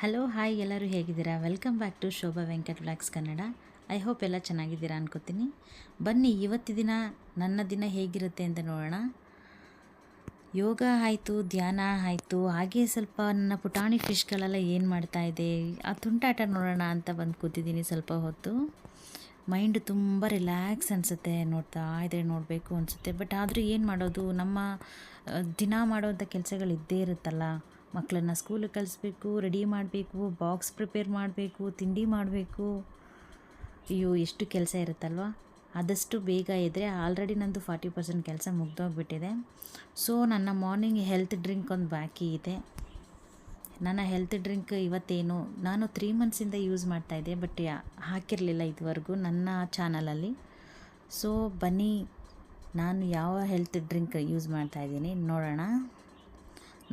Hello hi ಎಲ್ಲರೂ ಹೇಗಿದ್ದೀರಾ? Welcome back to Shobha Venkat vlogs Kannada. I hope ಎಲ್ಲ ಚೆನ್ನಾಗಿದ್ದೀರಾ ಅನ್ಕೋತೀನಿ. ಬನ್ನಿ ಇವತ್ತು ದಿನ ನನ್ನ ದಿನ ಹೇಗಿರುತ್ತೆ ಅಂತ ನೋಡೋಣ. ಯೋಗ ಆಯಿತು, ಧ್ಯಾನ ಆಯಿತು, ಹಾಗೆ ಸ್ವಲ್ಪ ನನ್ನ ಪುಟಾಣಿ ಫಿಶ್ಗಳೆಲ್ಲ ಏನು ಮಾಡ್ತಾ ಇದೆ ಆ ತುಂಟಾಟ ನೋಡೋಣ ಅಂತ ಬಂದು ಕೂತಿದ್ದೀನಿ. ಸ್ವಲ್ಪ ಹೊತ್ತು ಮೈಂಡ್ ತುಂಬ ರಿಲ್ಯಾಕ್ಸ್ ಅನಿಸುತ್ತೆ, ನೋಡ್ತಾ ಇದ್ರೆ ನೋಡಬೇಕು ಅನಿಸುತ್ತೆ. ಬಟ್ ಆದರೂ ಏನು ಮಾಡೋದು, ನಮ್ಮ ದಿನ ಮಾಡೋವಂಥ ಕೆಲಸಗಳು ಇದ್ದೇ ಇರುತ್ತಲ್ಲ. ಮಕ್ಕಳನ್ನ ಸ್ಕೂಲಿಗೆ ಕಳಿಸ್ಬೇಕು, ರೆಡಿ ಮಾಡಬೇಕು, ಬಾಕ್ಸ್ ಪ್ರಿಪೇರ್ ಮಾಡಬೇಕು, ತಿಂಡಿ ಮಾಡಬೇಕು. ಅಯ್ಯೋ ಎಷ್ಟು ಕೆಲಸ ಇರುತ್ತಲ್ವ. ಆದಷ್ಟು ಬೇಗ ಇದ್ದರೆ ಆಲ್ರೆಡಿ ನಂದು 40% ಕೆಲಸ ಮುಗ್ದೋಗ್ಬಿಟ್ಟಿದೆ. ಸೊ ನನ್ನ ಮಾರ್ನಿಂಗ್ ಹೆಲ್ತ್ ಡ್ರಿಂಕ್ ಒಂದು ಬಾಕಿ ಇದೆ. ನನ್ನ ಹೆಲ್ತ್ ಡ್ರಿಂಕ್ ಇವತ್ತೇನು ನಾನು 3 ಮಂತ್ಸಿಂದ ಯೂಸ್ ಮಾಡ್ತಾಯಿದ್ದೆ, ಬಟ್ ಹಾಕಿರಲಿಲ್ಲ ಇದುವರೆಗೂ ನನ್ನ ಚಾನಲಲ್ಲಿ. ಸೊ ಬನ್ನಿ ನಾನು ಯಾವ ಹೆಲ್ತ್ ಡ್ರಿಂಕ್ ಯೂಸ್ ಮಾಡ್ತಾಯಿದ್ದೀನಿ ನೋಡೋಣ.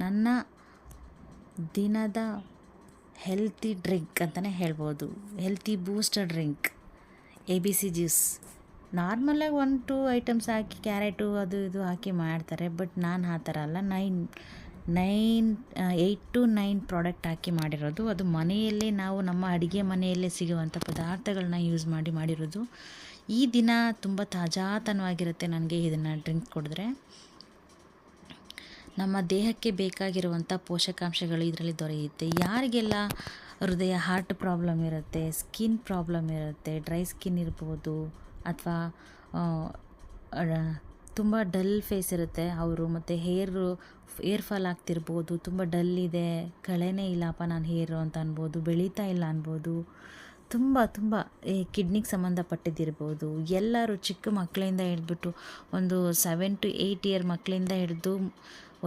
ನನ್ನ ದಿನದ ಹೆಲ್ತಿ ಡ್ರಿಂಕ್ ಅಂತಲೇ ಹೇಳ್ಬೋದು, healthy booster drink ABC juice. ನಾರ್ಮಲಾಗಿ 1-2 ಐಟಮ್ಸ್ ಹಾಕಿ ಕ್ಯಾರೆಟು ಅದು ಇದು ಹಾಕಿ ಮಾಡ್ತಾರೆ, ಬಟ್ ನಾನು ಆ ಥರ ಅಲ್ಲ. 8 to 9 ಪ್ರಾಡಕ್ಟ್ ಹಾಕಿ ಮಾಡಿರೋದು. ಅದು ಮನೆಯಲ್ಲೇ ನಾವು ನಮ್ಮ ಅಡುಗೆ ಮನೆಯಲ್ಲೇ ಸಿಗುವಂಥ ಪದಾರ್ಥಗಳನ್ನ ಯೂಸ್ ಮಾಡಿರೋದು. ಈ ದಿನ ತುಂಬ ತಾಜಾತನವಾಗಿರುತ್ತೆ ನನಗೆ ಇದನ್ನು ಡ್ರಿಂಕ್ ಕುಡಿದ್ರೆ. ನಮ್ಮ ದೇಹಕ್ಕೆ ಬೇಕಾಗಿರುವಂಥ ಪೋಷಕಾಂಶಗಳು ಇದರಲ್ಲಿ ದೊರೆಯುತ್ತೆ. ಯಾರಿಗೆಲ್ಲ ಹೃದಯ ಹಾರ್ಟ್ ಪ್ರಾಬ್ಲಮ್ ಇರುತ್ತೆ, ಸ್ಕಿನ್ ಪ್ರಾಬ್ಲಮ್ ಇರುತ್ತೆ, ಡ್ರೈ ಸ್ಕಿನ್ ಇರ್ಬೋದು, ಅಥವಾ ತುಂಬ ಡಲ್ ಫೇಸ್ ಇರುತ್ತೆ ಅವರು, ಮತ್ತು ಹೇರ್ ಫಾಲ್ ಆಗ್ತಿರ್ಬೋದು, ತುಂಬ ಡಲ್ ಇದೆ, ಕಳೆನೇ ಇಲ್ಲಪ್ಪ ನಾನು ಹೇರು ಅಂತ ಅನ್ಬೋದು, ಬೆಳೀತಾ ಇಲ್ಲ ಅನ್ಬೋದು, ತುಂಬ ಕಿಡ್ನಿಗೆ ಸಂಬಂಧಪಟ್ಟಿದ್ದಿರ್ಬೋದು. ಎಲ್ಲರೂ ಚಿಕ್ಕ ಮಕ್ಕಳಿಂದ ಹಿಡಿದ್ಬಿಟ್ಟು ಒಂದು 7 to 8 ಇಯರ್ ಮಕ್ಕಳಿಂದ ಹಿಡಿದು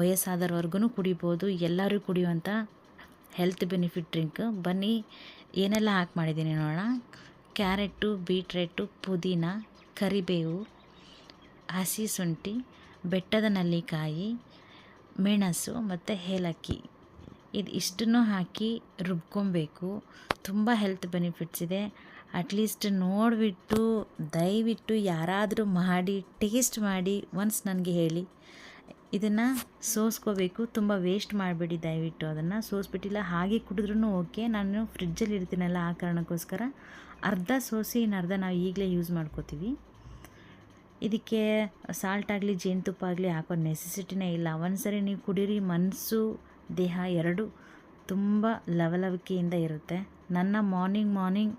ವಯಸ್ಸಾದವ್ರವರೆಗೂ ಕುಡಿಬೋದು. ಎಲ್ಲರೂ ಕುಡಿಯುವಂಥ ಹೆಲ್ತ್ ಬೆನಿಫಿಟ್ ಡ್ರಿಂಕ್. ಬನ್ನಿ ಏನೆಲ್ಲ ಹಾಕಿ ಮಾಡಿದ್ದೀನಿ ನೋಡೋಣ. ಕ್ಯಾರೆಟು, ಬೀಟ್ರೇಟು, ಪುದೀನ, ಕರಿಬೇವು, ಹಸಿ ಶುಂಠಿ, ಬೆಟ್ಟದ ನೆಲ್ಲಿಕಾಯಿ, ಮೆಣಸು ಮತ್ತು ಏಲಕ್ಕಿ, ಇಷ್ಟನ್ನು ಹಾಕಿ ರುಬ್ಕೊಬೇಕು. ತುಂಬ ಹೆಲ್ತ್ ಬೆನಿಫಿಟ್ಸ್ ಇದೆ. ಅಟ್ಲೀಸ್ಟ್ ನೋಡಿಬಿಟ್ಟು ದಯವಿಟ್ಟು ಯಾರಾದರೂ ಮಾಡಿ ಟೇಸ್ಟ್ ಮಾಡಿ ಒನ್ಸ್ ನನಗೆ ಹೇಳಿ. ಇದನ್ನು ಸೋಸ್ಕೋಬೇಕು, ತುಂಬ ವೇಸ್ಟ್ ಮಾಡಬೇಡಿ ದಯವಿಟ್ಟು. ಅದನ್ನು ಸೋಸ್ಬಿಟ್ಟಿಲ್ಲ ಹಾಗೆ ಕುಡಿದ್ರೂ ಓಕೆ. ನಾನು ಫ್ರಿಜ್ಜಲ್ಲಿ ಇಡ್ತೀನಲ್ಲ, ಆ ಕಾರಣಕ್ಕೋಸ್ಕರ ಅರ್ಧ ಸೋಸಿ ಅರ್ಧ ನಾವು ಈಗಲೇ ಯೂಸ್ ಮಾಡ್ಕೋತೀವಿ. ಇದಕ್ಕೆ ಸಾಲ್ಟ್ ಆಗಲಿ ಜೇನುತುಪ್ಪ ಆಗಲಿ ಹಾಕೋ ನೆಸೆಸಿಟಿನೇ ಇಲ್ಲ. ಒಂದ್ಸರಿ ನೀವು ಕುಡೀರಿ, ಮನಸ್ಸು ದೇಹ ಎರಡೂ ತುಂಬ ಲವಲವಿಕೆಯಿಂದ ಇರುತ್ತೆ. ನನ್ನ ಮಾರ್ನಿಂಗ್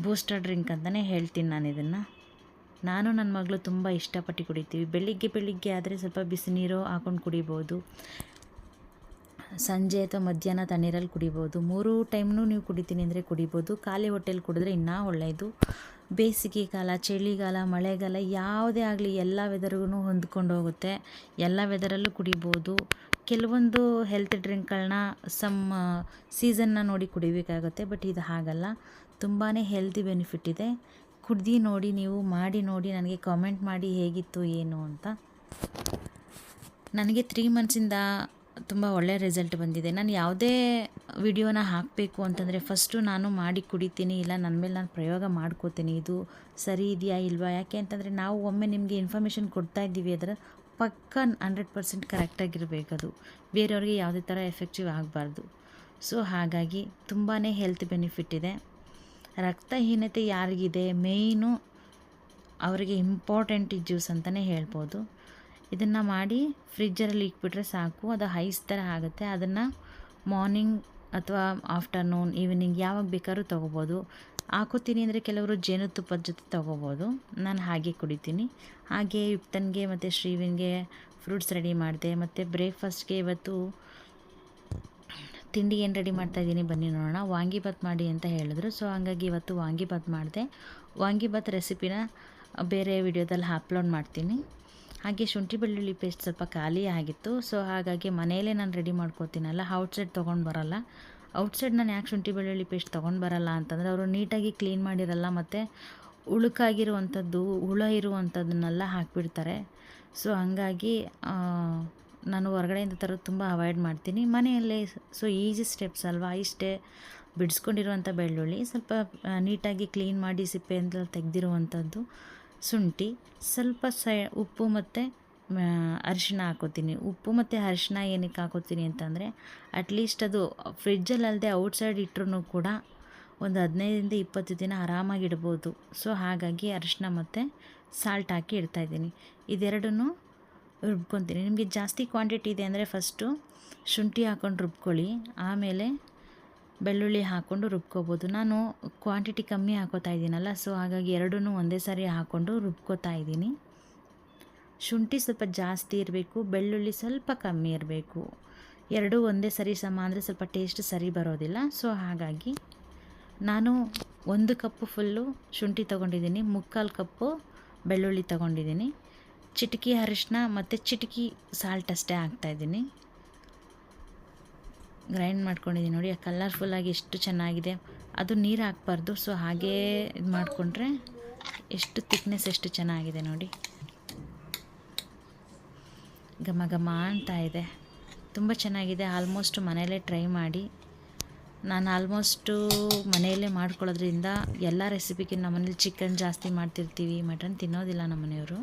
ಬೂಸ್ಟರ್ ಡ್ರಿಂಕ್ ಅಂತಲೇ ಹೇಳ್ತೀನಿ ನಾನು ಇದನ್ನು. ನಾನು ನನ್ನ ಮಗಳು ತುಂಬ ಇಷ್ಟಪಟ್ಟು ಕುಡಿತೀವಿ. ಬೆಳಿಗ್ಗೆ ಆದರೆ ಸ್ವಲ್ಪ ಬಿಸಿ ನೀರು ಹಾಕ್ಕೊಂಡು ಕುಡಿಬೋದು, ಸಂಜೆ ಅಥವಾ ಮಧ್ಯಾಹ್ನ ತಣ್ಣೀರಲ್ಲಿ ಕುಡಿಬೋದು. 3 ಟೈಮ್ನೂ ನೀವು ಕುಡಿತೀನಿ ಅಂದರೆ ಕುಡಿಬೋದು. ಖಾಲಿ ಹೊಟ್ಟೆಲಿ ಕುಡಿದ್ರೆ ಇನ್ನೂ ಒಳ್ಳೆಯದು. ಬೇಸಿಗೆ ಕಾಲ, ಚಳಿಗಾಲ, ಮಳೆಗಾಲ ಯಾವುದೇ ಆಗಲಿ ಎಲ್ಲ ವೆದರ್ಗೂ ಹೊಂದ್ಕೊಂಡು ಹೋಗುತ್ತೆ. ಎಲ್ಲ ವೆದರಲ್ಲೂ ಕುಡಿಬೋದು. ಕೆಲವೊಂದು ಹೆಲ್ತ್ ಡ್ರಿಂಕ್ಗಳನ್ನ ಸೀಸನ್ನ ನೋಡಿ ಕುಡಿಬೇಕಾಗುತ್ತೆ, ಬಟ್ ಇದು ಹಾಗಲ್ಲ. ತುಂಬಾ ಹೆಲ್ತಿ ಬೆನಿಫಿಟ್ ಇದೆ. ಕುಡ್ದು ನೋಡಿ, ನೀವು ಮಾಡಿ ನೋಡಿ, ನನಗೆ ಕಾಮೆಂಟ್ ಮಾಡಿ ಹೇಗಿತ್ತು ಏನು ಅಂತ. ನನಗೆ 3 ಮಂತ್ಸಿಂದ ತುಂಬ ಒಳ್ಳೆಯ ರಿಸಲ್ಟ್ ಬಂದಿದೆ. ನಾನು ಯಾವುದೇ ವಿಡಿಯೋನ ಹಾಕಬೇಕು ಅಂತಂದರೆ ಫಸ್ಟು ನಾನು ಮಾಡಿ ಕುಡಿತೀನಿ, ಇಲ್ಲ ನನ್ನ ಮೇಲೆ ನಾನು ಪ್ರಯೋಗ ಮಾಡ್ಕೋತೀನಿ, ಇದು ಸರಿ ಇದೆಯಾ ಇಲ್ವಾ. ಯಾಕೆ ಅಂತಂದರೆ ನಾವು ಒಮ್ಮೆ ನಿಮಗೆ ಇನ್ಫಾರ್ಮೇಷನ್ ಕೊಡ್ತಾ ಇದ್ದೀವಿ, ಅದರ ಪಕ್ಕ 100% ಕರೆಕ್ಟಾಗಿರಬೇಕದು. ಬೇರೆಯವ್ರಿಗೆ ಯಾವುದೇ ಥರ ಎಫೆಕ್ಟಿವ್ ಆಗಬಾರ್ದು. ಸೊ ಹಾಗಾಗಿ ತುಂಬಾ ಹೆಲ್ತ್ ಬೆನಿಫಿಟ್ ಇದೆ. ರಕ್ತಹೀನತೆ ಯಾರಿಗಿದೆ ಮೇಯ್ನು ಅವರಿಗೆ ಇಂಪಾರ್ಟೆಂಟ್ ಈ ಜ್ಯೂಸ್ ಅಂತಲೇ ಹೇಳ್ಬೋದು. ಇದನ್ನು ಮಾಡಿ ಫ್ರಿಜ್ಜಲ್ಲಿ ಇಟ್ಬಿಟ್ರೆ ಸಾಕು, ಅದು ಐಸ್ ಥರ ಆಗುತ್ತೆ. ಅದನ್ನು ಮಾರ್ನಿಂಗ್ ಅಥವಾ ಆಫ್ಟರ್ನೂನ್, ಈವ್ನಿಂಗ್ ಯಾವಾಗ ಬೇಕಾದ್ರೂ ತೊಗೋಬೋದು. ಹಾಕೋತೀನಿ ಅಂದರೆ ಕೆಲವರು ಜೇನುತುಪ್ಪದ ಜೊತೆ ತೊಗೋಬೋದು. ನಾನು ಹಾಗೆ ಕುಡಿತೀನಿ. ಹಾಗೆ ಯುಕ್ತನ್ಗೆ ಮತ್ತು ಶ್ರೀವಿನ್ಗೆ ಫ್ರೂಟ್ಸ್ ರೆಡಿ ಮಾಡಿದೆ. ಮತ್ತು ಬ್ರೇಕ್ಫಾಸ್ಟ್ಗೆ ಇವತ್ತು ತಿಂಡಿ ಏನು ರೆಡಿ ಮಾಡ್ತಾಯಿದ್ದೀನಿ ಬನ್ನಿ ನೋಡೋಣ. ವಾಂಗಿಬಾತ್ ಮಾಡಿ ಅಂತ ಹೇಳಿದ್ರು, ಸೊ ಹಾಗಾಗಿ ಇವತ್ತು ವಾಂಗಿಬಾತ್ ಮಾಡಿದೆ. ವಾಂಗಿಬಾತ್ ರೆಸಿಪಿನ ಬೇರೆ ವಿಡಿಯೋದಲ್ಲಿ ಅಪ್ಲೋಡ್ ಮಾಡ್ತೀನಿ. ಹಾಗೆ ಶುಂಠಿ ಬೆಳ್ಳುಳ್ಳಿ ಪೇಸ್ಟ್ ಸ್ವಲ್ಪ ಖಾಲಿ ಆಗಿತ್ತು, ಸೊ ಹಾಗಾಗಿ ಮನೆಯಲ್ಲೇ ನಾನು ರೆಡಿ ಮಾಡ್ಕೋತೀನಲ್ಲ, ಔಟ್ಸೈಡ್ ತೊಗೊಂಡು ಬರೋಲ್ಲ. ಔಟ್ಸೈಡ್ ನಾನು ಯಾಕೆ ಶುಂಠಿ ಬೆಳ್ಳುಳ್ಳಿ ಪೇಸ್ಟ್ ತೊಗೊಂಡು ಬರೋಲ್ಲ ಅಂತಂದರೆ ಅವರು ನೀಟಾಗಿ ಕ್ಲೀನ್ ಮಾಡಿರಲ್ಲ, ಮತ್ತು ಉಳುಕಾಗಿರುವಂಥದ್ದು, ಹುಳ ಇರುವಂಥದ್ದನ್ನೆಲ್ಲ ಹಾಕಿಬಿಡ್ತಾರೆ. ಸೊ ಹಂಗಾಗಿ ನಾನು ಹೊರಗಡೆಯಿಂದ ತರೋದು ತುಂಬ ಅವಾಯ್ಡ್ ಮಾಡ್ತೀನಿ. ಮನೆಯಲ್ಲೇ ಸೊ ಈಸಿ ಸ್ಟೆಪ್ಸ್ ಅಲ್ವಾ, ಇಷ್ಟೇ. ಬಿಡಿಸ್ಕೊಂಡಿರುವಂಥ ಬೆಳ್ಳುಳ್ಳಿ, ಸ್ವಲ್ಪ ನೀಟಾಗಿ ಕ್ಲೀನ್ ಮಾಡಿ ಸಿಪ್ಪೆಯಿಂದ ತೆಗೆದಿರುವಂಥದ್ದು, ಶುಂಠಿ, ಸ್ವಲ್ಪ ಉಪ್ಪು ಮತ್ತು ಅರಿಶಿಣ ಹಾಕೋತೀನಿ. ಉಪ್ಪು ಮತ್ತು ಅರಿಶಿಣ ಏನಕ್ಕೆ ಹಾಕೋತೀನಿ ಅಂತಂದರೆ ಅಟ್ಲೀಸ್ಟ್ ಅದು ಫ್ರಿಜ್ಜಲ್ಲದೆ ಔಟ್ಸೈಡ್ ಇಟ್ಟರೂ ಕೂಡ ಒಂದು 15ರಿಂದ 20 ದಿನ ಆರಾಮಾಗಿ ಇಡ್ಬೋದು. ಸೊ ಹಾಗಾಗಿ ಅರಿಶಿಣ ಮತ್ತು ಸಾಲ್ಟ್ ಹಾಕಿ ಇಡ್ತಾಯಿದ್ದೀನಿ. ಇದೆರಡನ್ನೂ ರುಬ್ಕೊತೀನಿ. ನಿಮಗೆ ಜಾಸ್ತಿ ಕ್ವಾಂಟಿಟಿ ಇದೆ ಅಂದರೆ ಫಸ್ಟು ಶುಂಠಿ ಹಾಕ್ಕೊಂಡು ರುಬ್ಕೊಳ್ಳಿ, ಆಮೇಲೆ ಬೆಳ್ಳುಳ್ಳಿ ಹಾಕ್ಕೊಂಡು ರುಬ್ಕೋಬೋದು. ನಾನು ಕ್ವಾಂಟಿಟಿ ಕಮ್ಮಿ ಹಾಕೋತಾ ಇದ್ದೀನಲ್ಲ, ಸೊ ಹಾಗಾಗಿ ಎರಡನ್ನೂ ಒಂದೇ ಸಾರಿ ಹಾಕ್ಕೊಂಡು ರುಬ್ಕೋತಾ ಇದ್ದೀನಿ. ಶುಂಠಿ ಸ್ವಲ್ಪ ಜಾಸ್ತಿ ಇರಬೇಕು, ಬೆಳ್ಳುಳ್ಳಿ ಸ್ವಲ್ಪ ಕಮ್ಮಿ ಇರಬೇಕು. ಎರಡೂ ಒಂದೇ ಸರಿ ಸಮ ಅಂದರೆ ಸ್ವಲ್ಪ ಟೇಸ್ಟ್ ಸರಿ ಬರೋದಿಲ್ಲ. ಸೊ ಹಾಗಾಗಿ ನಾನು 1 ಕಪ್ಪು ಫುಲ್ಲು ಶುಂಠಿ ತೊಗೊಂಡಿದ್ದೀನಿ, 3/4 ಕಪ್ಪು ಬೆಳ್ಳುಳ್ಳಿ ತೊಗೊಂಡಿದ್ದೀನಿ, ಚಿಟಿಕೆ ಅರಿಶಿನ ಮತ್ತು ಚಿಟಿಕೆ ಸಾಲ್ಟ್ ಅಷ್ಟೇ ಹಾಕ್ತಾಯಿದ್ದೀನಿ. ಗ್ರೈಂಡ್ ಮಾಡ್ಕೊಂಡಿದ್ದೀನಿ ನೋಡಿ, ಕಲರ್ಫುಲ್ಲಾಗಿ ಎಷ್ಟು ಚೆನ್ನಾಗಿದೆ. ಅದು ನೀರು ಹಾಕ್ಬಾರ್ದು, ಸೊ ಹಾಗೇ ಇದು ಮಾಡಿಕೊಂಡ್ರೆ ಎಷ್ಟು ತಿಕ್ನೆಸ್ ಎಷ್ಟು ಚೆನ್ನಾಗಿದೆ ನೋಡಿ. ಘಮ ಘಮ ಅಂತ ಇದೆ, ತುಂಬ ಚೆನ್ನಾಗಿದೆ. ಆಲ್ಮೋಸ್ಟ್ ಮನೆಯಲ್ಲೇ ಟ್ರೈ ಮಾಡಿ. ನಾನು ಆಲ್ಮೋಸ್ಟು ಮನೆಯಲ್ಲೇ ಮಾಡ್ಕೊಳ್ಳೋದ್ರಿಂದ ಎಲ್ಲ ರೆಸಿಪಿಗೆ ನಮ್ಮ ಮನೇಲಿ ಚಿಕನ್ ಜಾಸ್ತಿ ಮಾಡ್ತಿರ್ತೀವಿ, ಮಟನ್ ತಿನ್ನೋದಿಲ್ಲ ನಮ್ಮ ಮನೆಯವರು.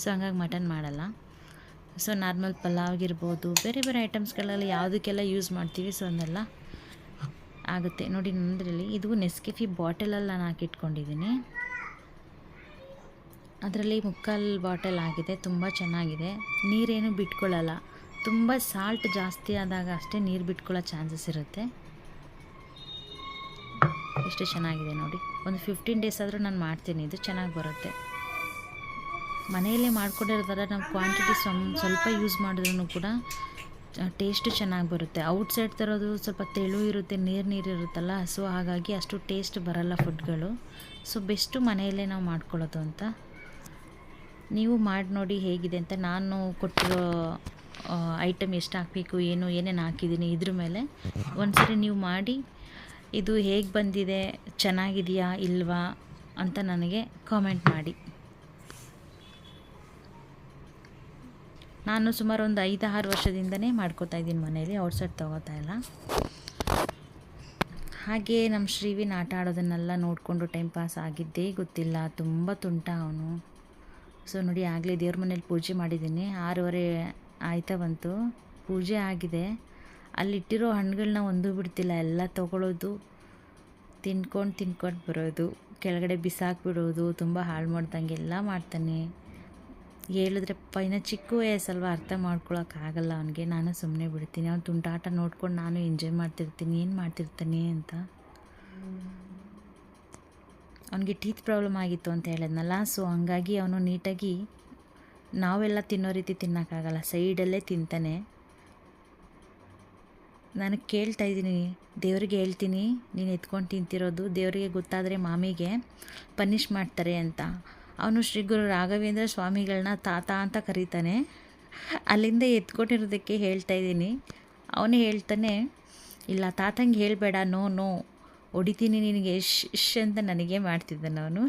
ಸೊ ಹಂಗಾಗಿ ಮಟನ್ ಮಾಡಲ್ಲ. ಸೊ ನಾರ್ಮಲ್ ಪಲಾವ್ಗಿರ್ಬೋದು, ಬೇರೆ ಬೇರೆ ಐಟಮ್ಸ್ಗಳೆಲ್ಲ ಯಾವುದಕ್ಕೆಲ್ಲ ಯೂಸ್ ಮಾಡ್ತೀವಿ, ಸೊ ಅದನ್ನೆಲ್ಲ ಆಗುತ್ತೆ ನೋಡಿ. ನನ್ನದ್ರಲ್ಲಿ ಇದು ನೆಸ್ಕೆಫಿ ಬಾಟಲಲ್ಲಿ ನಾನು ಹಾಕಿಟ್ಕೊಂಡಿದ್ದೀನಿ. ಅದರಲ್ಲಿ 3/4 ಬಾಟಲ್ ಆಗಿದೆ, ತುಂಬ ಚೆನ್ನಾಗಿದೆ. ನೀರೇನು ಬಿಟ್ಕೊಳ್ಳಲ್ಲ. ತುಂಬ ಸಾಲ್ಟ್ ಜಾಸ್ತಿ ಆದಾಗ ಅಷ್ಟೇ ನೀರು ಬಿಟ್ಕೊಳ್ಳೋ ಚಾನ್ಸಸ್ ಇರುತ್ತೆ. ಎಷ್ಟು ಚೆನ್ನಾಗಿದೆ ನೋಡಿ. ಒಂದು 15 ಡೇಸ್ ಆದರೂ ನಾನು ಮಾಡ್ತೀನಿ, ಇದು ಚೆನ್ನಾಗಿ ಬರುತ್ತೆ. ಮನೆಯಲ್ಲೇ ಮಾಡ್ಕೊಂಡಿರೋದಾರ ನಾವು ಕ್ವಾಂಟಿಟಿ ಸ್ವಲ್ಪ ಯೂಸ್ ಮಾಡಿದ್ರೂ ಕೂಡ ಟೇಸ್ಟು ಚೆನ್ನಾಗಿ ಬರುತ್ತೆ. ಔಟ್ಸೈಡ್ ತರೋದು ಸ್ವಲ್ಪ ತೆಳು ಇರುತ್ತೆ, ನೀರು ಇರುತ್ತಲ್ಲ, ಸೊ ಹಾಗಾಗಿ ಅಷ್ಟು ಟೇಸ್ಟ್ ಬರಲ್ಲ ಫುಡ್ಗಳು. ಸೊ ಬೆಸ್ಟು ಮನೆಯಲ್ಲೇ ನಾವು ಮಾಡ್ಕೊಳ್ಳೋದು ಅಂತ. ನೀವು ಮಾಡಿ ನೋಡಿ ಹೇಗಿದೆ ಅಂತ. ನಾನು ಕೊಟ್ಟಿರೋ ಐಟಮ್ ಎಷ್ಟು ಹಾಕಬೇಕು, ಏನೇನು ಹಾಕಿದ್ದೀನಿ ಇದ್ರ ಮೇಲೆ ಒಂದ್ಸರಿ ನೀವು ಮಾಡಿ ಇದು ಹೇಗೆ ಬಂದಿದೆ, ಚೆನ್ನಾಗಿದೆಯಾ ಇಲ್ವಾ ಅಂತ ನನಗೆ ಕಾಮೆಂಟ್ ಮಾಡಿ. ನಾನು ಸುಮಾರು ಒಂದು 5-6 ವರ್ಷದಿಂದನೇ ಮಾಡ್ಕೋತಾ ಇದ್ದೀನಿ ಮನೇಲಿ, ಔಟ್ಸೈಡ್ ತೊಗೋತಾ ಇಲ್ಲ. ಹಾಗೆ ನಮ್ಮ ಶ್ರೀವಿನ ಆಟ ಆಡೋದನ್ನೆಲ್ಲ ನೋಡಿಕೊಂಡು ಟೈಮ್ ಪಾಸ್ ಆಗಿದ್ದೇ ಗೊತ್ತಿಲ್ಲ. ತುಂಬ ತುಂಟ ಅವನು. ಸೊ ನೋಡಿ, ಆಗಲೇ ದೇವ್ರ ಮನೇಲಿ ಪೂಜೆ ಮಾಡಿದ್ದೀನಿ. 6:15 ಆಯ್ತಾ ಬಂತು, ಪೂಜೆ ಆಗಿದೆ. ಅಲ್ಲಿಟ್ಟಿರೋ ಹಣ್ಣುಗಳನ್ನ ಒಂದೂ ಬಿಡ್ತಿಲ್ಲ, ಎಲ್ಲ ತೊಗೊಳ್ಳೋದು, ತಿನ್ಕೊಂಡು ಬರೋದು, ಕೆಳಗಡೆ ಬಿಸಾಕ್ಬಿಡೋದು, ತುಂಬ ಹಾಳು ಮಾಡ್ದಂಗೆಲ್ಲ ಮಾಡ್ತಾನೆ. ಹೇಳಿದ್ರೆ ಇನ್ನು ಚಿಕ್ಕ ವಯಸ್ಸಲ್ವ, ಅರ್ಥ ಮಾಡ್ಕೊಳಕ್ಕಾಗಲ್ಲ ಅವನಿಗೆ. ನಾನು ಸುಮ್ಮನೆ ಬಿಡ್ತೀನಿ. ಅವ್ನು ತುಂಟಾಟ ನೋಡ್ಕೊಂಡು ನಾನು ಎಂಜಾಯ್ ಮಾಡ್ತಿರ್ತೀನಿ, ಏನು ಮಾಡ್ತಿರ್ತಾನೆ ಅಂತ. ಅವನಿಗೆ ಟೀತ್ ಪ್ರಾಬ್ಲಮ್ ಆಗಿತ್ತು ಅಂತ ಹೇಳಿದ್ನಲ್ಲ, ಸೊ ಹಂಗಾಗಿ ಅವನು ನೀಟಾಗಿ ನಾವೆಲ್ಲ ತಿನ್ನೋ ರೀತಿ ತಿನ್ನೋಕ್ಕಾಗಲ್ಲ, ಸೈಡಲ್ಲೇ ತಿಂತಾನೆ. ನಾನು ಕೇಳ್ತಾ ಇದ್ದೀನಿ, ದೇವರಿಗೆ ಹೇಳ್ತೀನಿ ನೀನು ಎತ್ಕೊಂಡು ತಿಂತಿರೋದು, ದೇವರಿಗೆ ಗೊತ್ತಾದರೆ ಮಾಮಿಗೆ ಪನಿಷ್ ಮಾಡ್ತಾರೆ ಅಂತ. ಅವನು ಶ್ರೀ ಗುರು ರಾಘವೇಂದ್ರ ಸ್ವಾಮಿಗಳನ್ನ ತಾತ ಅಂತ ಕರೀತಾನೆ. ಅಲ್ಲಿಂದ ಎತ್ಕೊಂಡಿರೋದಕ್ಕೆ ಹೇಳ್ತಾ ಇದ್ದೀನಿ. ಅವನೇ ಹೇಳ್ತಾನೆ, ಇಲ್ಲ ತಾತಂಗೆ ಹೇಳಬೇಡ, ನೋ ಹೊಡಿತೀನಿ ನಿನಗೆ, ಇಶ್ ಅಂತ ನನಗೆ ಮಾಡ್ತಿದ್ದಾನೆ ಅವನು.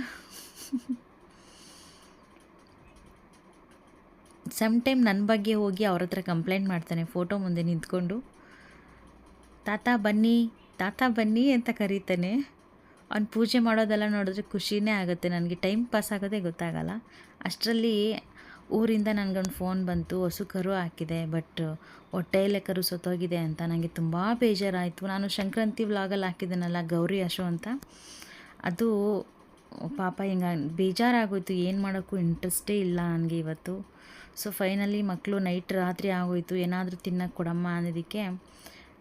ಟೈಮ್ ನನ್ನ ಬಗ್ಗೆ ಹೋಗಿ ಅವ್ರ ಹತ್ರ ಕಂಪ್ಲೇಂಟ್ ಮಾಡ್ತಾನೆ, ಫೋಟೋ ಮುಂದೆ ನಿಂತ್ಕೊಂಡು ತಾತ ಬನ್ನಿ ಅಂತ ಕರೀತಾನೆ. ಅವ್ನು ಪೂಜೆ ಮಾಡೋದೆಲ್ಲ ನೋಡಿದ್ರೆ ಖುಷಿನೇ ಆಗುತ್ತೆ ನನಗೆ. ಟೈಮ್ ಪಾಸ್ ಆಗೋದೇ ಗೊತ್ತಾಗಲ್ಲ. ಅಷ್ಟರಲ್ಲಿ ಊರಿಂದ ನನಗೊಂದು ಫೋನ್ ಬಂತು, ಹಸು ಕರು ಹಾಕಿದೆ, ಬಟ್ ಹೊಟ್ಟೆಯಲ್ಲೇ ಕರು ಸತ್ತೋಗಿದೆ ಅಂತ. ನನಗೆ ತುಂಬ ಬೇಜಾರಾಯಿತು. ನಾನು ಸಂಕ್ರಾಂತಿ ವ್ಲಾಗಲ್ಲಿ ಹಾಕಿದ್ದೀನಲ್ಲ ಗೌರಿ ಹಸು ಅಂತ, ಅದು ಪಾಪ ಹಿಂಗೆ ಬೇಜಾರಾಗೋಯ್ತು. ಏನು ಮಾಡೋಕ್ಕೂ ಇಂಟ್ರೆಸ್ಟೇ ಇಲ್ಲ ನನಗೆ ಇವತ್ತು. ಸೊ ಫೈನಲಿ ಮಕ್ಕಳು ರಾತ್ರಿ ಆಗೋಯ್ತು, ಏನಾದರೂ ತಿನ್ನೋಕ್ಕೆ ಕೊಡಮ್ಮ ಅನ್ನೋದಕ್ಕೆ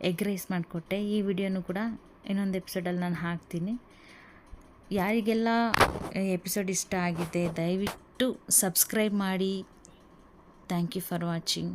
ಎಗ್ ರೈಸ್ ಮಾಡಿಕೊಟ್ಟೆ. ಈ ವಿಡಿಯೋನು ಕೂಡ ಇನ್ನೊಂದು ಎಪಿಸೋಡಲ್ಲಿ ನಾನು ಹಾಕ್ತೀನಿ. ಯಾರಿಗೆಲ್ಲ ಎಪಿಸೋಡ್ ಇಷ್ಟ ಆಗಿದೆ ದಯವಿಟ್ಟು ಸಬ್ಸ್ಕ್ರೈಬ್ ಮಾಡಿ. Thank you for watching.